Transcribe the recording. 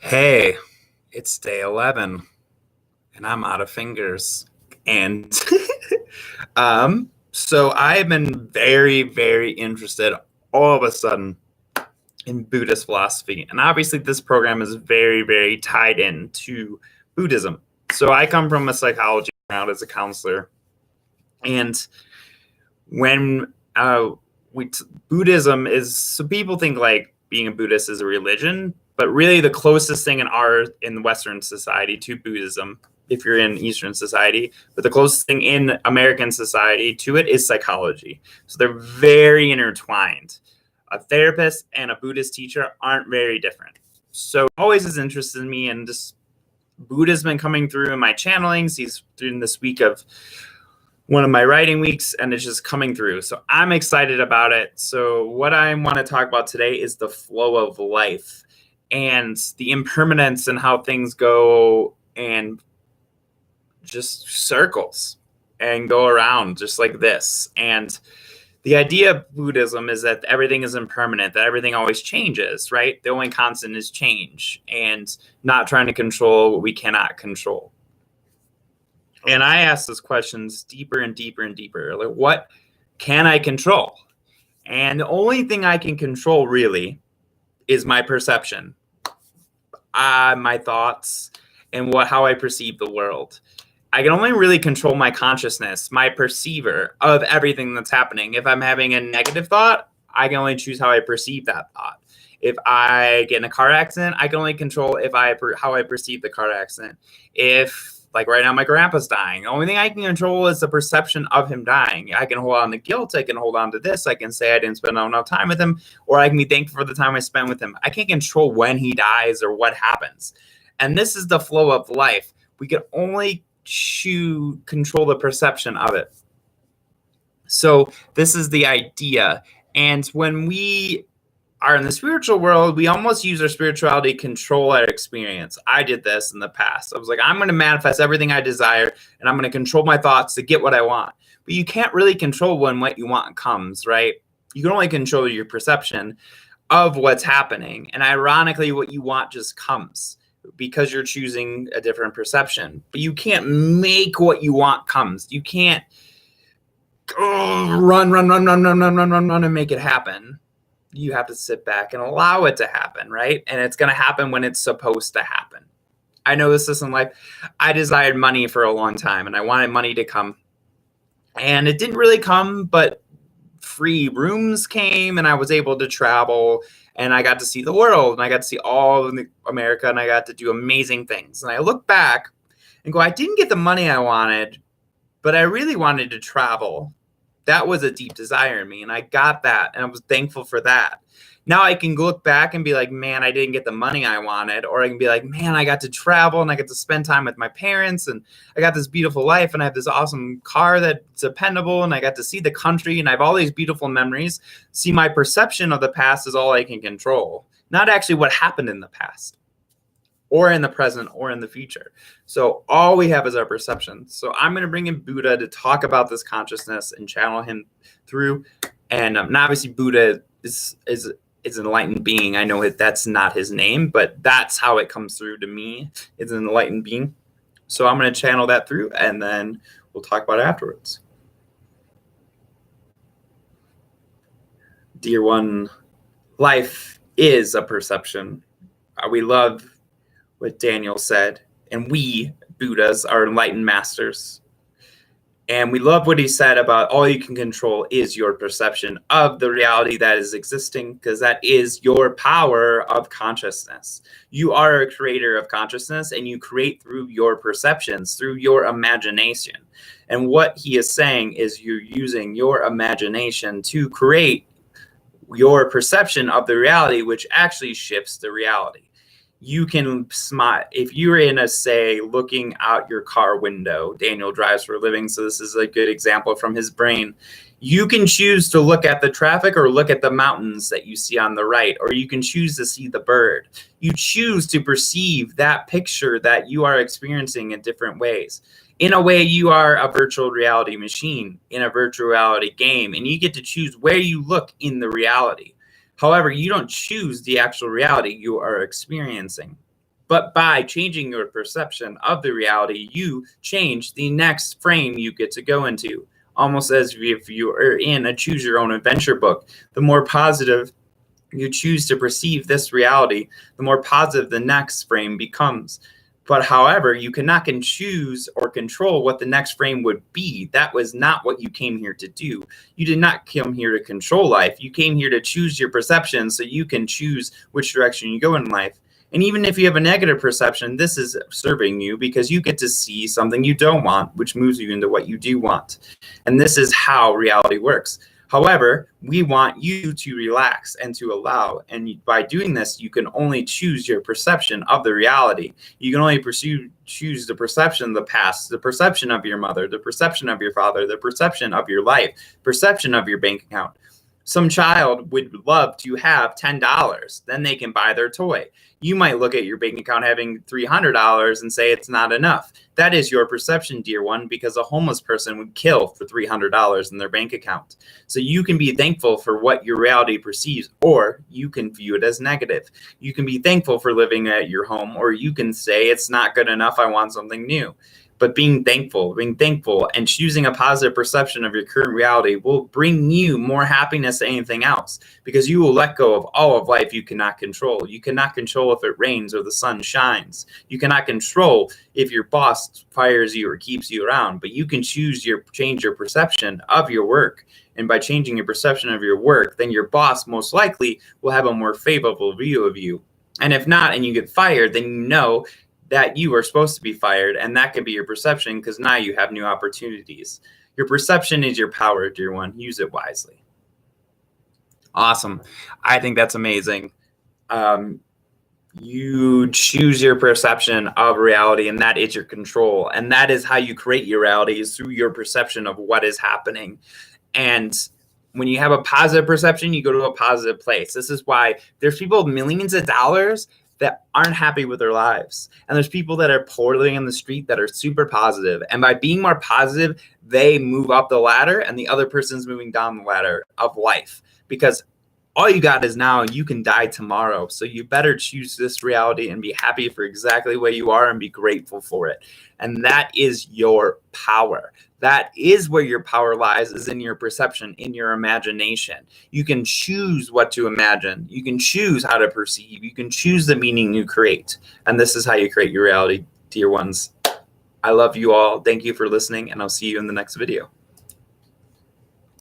Hey, it's day 11 and I'm out of fingers. And so I've been very, very interested all of a sudden in Buddhist philosophy. And obviously, this program is very, very tied in to Buddhism. So I come from a psychology background as a counselor. And when Buddhism is, so people think like being a Buddhist is a religion, but really the closest thing in Western society to Buddhism, if you're in Eastern society, but the closest thing in American society to it is psychology. So they're very intertwined. A therapist and a Buddhist teacher aren't very different. So always has interested me, and just Buddha's been coming through in my channelings. He's doing this week of one of my writing weeks, and it's just coming through. So I'm excited about it. So what I want to talk about today is the flow of life and the impermanence and how things go and just circles and go around just like this. And the idea of Buddhism is that everything is impermanent, that everything always changes, right? The only constant is change and not trying to control what we cannot control. And I ask those questions deeper and deeper and deeper. Like, what can I control? And the only thing I can control really is my perception, my thoughts, and how I perceive the world. I can only really control my consciousness, my perceiver of everything that's happening. If I'm having a negative thought, I can only choose how I perceive that thought. If I get in a car accident, I can only control how I perceive the car accident. If, like right now, my grandpa's dying, the only thing I can control is the perception of him dying. I can hold on to guilt. I can hold on to this. I can say I didn't spend enough time with him, or I can be thankful for the time I spent with him. I can't control when he dies or what happens. And this is the flow of life. We can only control the perception of it. So this is the idea. And when we are in the spiritual world, we almost use our spirituality to control our experience. I did this in the past. I was like, I'm going to manifest everything I desire, and I'm going to control my thoughts to get what I want. But you can't really control when what you want comes, right? You can only control your perception of what's happening. And ironically, what you want just comes because you're choosing a different perception. But you can't make what you want comes. You can't run and make it happen. You have to sit back and allow it to happen, right? And it's going to happen when it's supposed to happen. I know this isn't life. I desired money for a long time, and I wanted money to come. And it didn't really come, but free rooms came, and I was able to travel, and I got to see the world, and I got to see all of America, and I got to do amazing things. And I look back and go, I didn't get the money I wanted, but I really wanted to travel. That was a deep desire in me, and I got that, and I was thankful for that. Now I can look back and be like, man, I didn't get the money I wanted. Or I can be like, man, I got to travel, and I get to spend time with my parents, and I got this beautiful life, and I have this awesome car that's dependable, and I got to see the country, and I have all these beautiful memories. See, my perception of the past is all I can control, not actually what happened in the past, or in the present, or in the future. So all we have is our perception. So I'm going to bring in Buddha to talk about this consciousness and channel him through. And obviously Buddha is an enlightened being. I know that's not his name, but that's how it comes through to me. It's an enlightened being. So I'm going to channel that through, and then we'll talk about it afterwards. Dear one, life is a perception. We love what Daniel said, and we, Buddhas, are enlightened masters. And we love what he said about all you can control is your perception of the reality that is existing, because that is your power of consciousness. You are a creator of consciousness, and you create through your perceptions, through your imagination. And what he is saying is you're using your imagination to create your perception of the reality, which actually shifts the reality. You can smile if you're in a, say, looking out your car window. Daniel drives for a living, so this is a good example from his brain. You can choose to look at the traffic or look at the mountains that you see on the right, or you can choose to see the bird. You choose to perceive that picture that you are experiencing in different ways. In a way, you are a virtual reality machine in a virtual reality game, and you get to choose where you look in the reality. However, you don't choose the actual reality you are experiencing. But by changing your perception of the reality, you change the next frame you get to go into. Almost as if you are in a choose your own adventure book. The more positive you choose to perceive this reality, the more positive the next frame becomes. But however, you cannot choose or control what the next frame would be. That was not what you came here to do. You did not come here to control life. You came here to choose your perception so you can choose which direction you go in life. And even if you have a negative perception, this is serving you because you get to see something you don't want, which moves you into what you do want. And this is how reality works. However, we want you to relax and to allow. And by doing this, you can only choose your perception of the reality. You can only choose the perception of the past, the perception of your mother, the perception of your father, the perception of your life, perception of your bank account. Some child would love to have $10. Then they can buy their toy. You might look at your bank account having $300 and say it's not enough. That is your perception, dear one, because a homeless person would kill for $300 in their bank account. So you can be thankful for what your reality perceives, or you can view it as negative. You can be thankful for living at your home, or you can say it's not good enough, I want something new. But being thankful and choosing a positive perception of your current reality will bring you more happiness than anything else, because you will let go of all of life you cannot control. You cannot control if it rains or the sun shines. You cannot control if your boss fires you or keeps you around, but you can change your perception of your work. And by changing your perception of your work, then your boss most likely will have a more favorable view of you. And if not, and you get fired, then you know that you are supposed to be fired, and that can be your perception, because now you have new opportunities. Your perception is your power, dear one. Use it wisely. Awesome. I think that's amazing. You choose your perception of reality, and that is your control. And that is how you create your reality, is through your perception of what is happening. And when you have a positive perception, you go to a positive place. This is why there's people with millions of dollars that aren't happy with their lives. And there's people that are poorly on the street that are super positive. And by being more positive, they move up the ladder, and the other person's moving down the ladder of life. Because all you got is now, you can die tomorrow. So you better choose this reality and be happy for exactly where you are and be grateful for it. And that is your power. That is where your power lies, is in your perception, in your imagination. You can choose what to imagine. You can choose how to perceive. You can choose the meaning you create. And this is how you create your reality, dear ones. I love you all. Thank you for listening, and I'll see you in the next video.